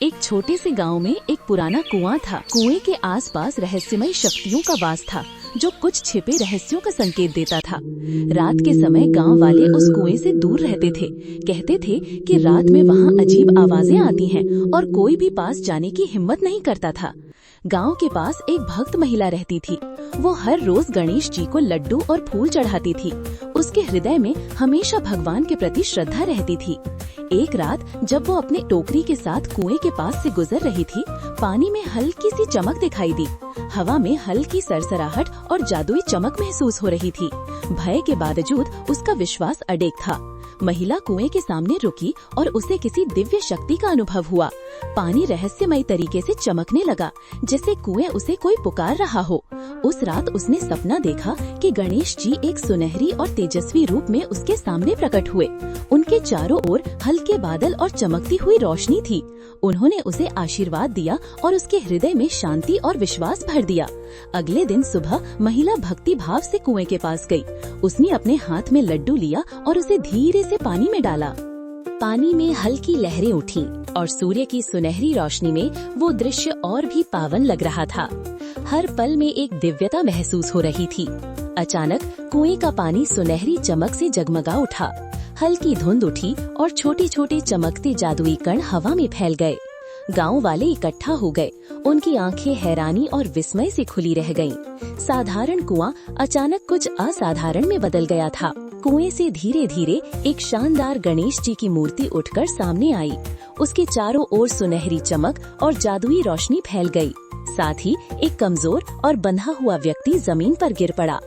एक छोटे से गांव में एक पुराना कुआं था। कुएं के आसपास रहस्यमय शक्तियों का वास था, जो कुछ छिपे रहस्यों का संकेत देता था। रात के समय गांव वाले उस कुएं से दूर रहते थे। कहते थे कि रात में वहां अजीब आवाजें आती हैं और कोई भी पास जाने की हिम्मत नहीं करता था। गांव के पास एक भक्त महिला रहती थी। वो हर रोज गणेश जी को लड्डू और फूल चढ़ाती थी। उसके हृदय में हमेशा भगवान के प्रति श्रद्धा रहती थी। एक रात जब वो अपने टोकरी के साथ कुएं के पास से गुजर रही थी, पानी में हल्की सी चमक दिखाई दी। हवा में हल्की सरसराहट और जादुई चमक महसूस हो रही थी। भय के बावजूद उसका विश्वास अडिग था। महिला कुएं के सामने रुकी और उसे किसी दिव्य शक्ति का अनुभव हुआ। पानी रहस्यमय तरीके से चमकने लगा, जैसे कुएं उसे कोई पुकार रहा हो। उस रात उसने सपना देखा कि गणेश जी एक सुनहरी और तेजस्वी रूप में उसके सामने प्रकट हुए। उनके चारों ओर हल्के बादल और चमकती हुई रोशनी थी। उन्होंने उसे आशीर्वाद दिया और उसके हृदय में शांति और विश्वास भर दिया। अगले दिन सुबह महिला भक्ति भाव से कुएं के पास गई। उसने अपने हाथ में लड्डू लिया और उसे धीरे से पानी में डाला। पानी में हल्की लहरें उठीं और सूर्य की सुनहरी रोशनी में वो दृश्य और भी पावन लग रहा था। हर पल में एक दिव्यता महसूस हो रही थी। अचानक कुएं का पानी सुनहरी चमक से जगमगा उठा। हल्की धुंध उठी और छोटे छोटे चमकते जादुई कण हवा में फैल गए। गांव वाले इकट्ठा हो गए। उनकी आंखें हैरानी और विस्मय से खुली रह गईं। साधारण कुआं अचानक कुछ असाधारण में बदल गया था। कुएं से धीरे धीरे एक शानदार गणेश जी की मूर्ति उठकर सामने आई। उसके चारों ओर सुनहरी चमक और जादुई रोशनी फैल गई। साथ ही एक कमजोर और बंधा हुआ व्यक्ति जमीन पर गिर पड़ा।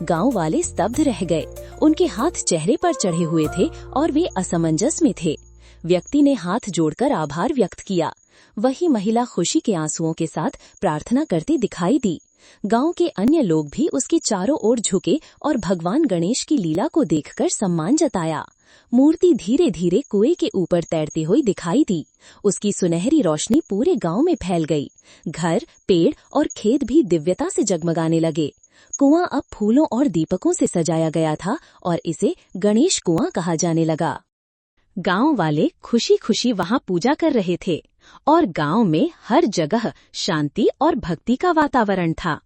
गांव वाले स्तब्ध रह गए। उनके हाथ चेहरे पर चढ़े हुए थे और वे असमंजस में थे। व्यक्ति ने हाथ जोड़कर आभार व्यक्त किया। वही महिला खुशी के आंसुओं के साथ प्रार्थना करती दिखाई दी। गांव के अन्य लोग भी उसके चारों ओर झुके और भगवान गणेश की लीला को देखकर सम्मान जताया। मूर्ति धीरे धीरे कुएं के ऊपर तैरती हुई दिखाई दी। उसकी सुनहरी रोशनी पूरे गांव में फैल गई। घर, पेड़ और खेत भी दिव्यता से जगमगाने लगे। कुआं अब फूलों और दीपकों से सजाया गया था और इसे गणेश कुआं कहा जाने लगा। गांव वाले खुशी खुशी वहां पूजा कर रहे थे और गांव में हर जगह शांति और भक्ति का वातावरण था।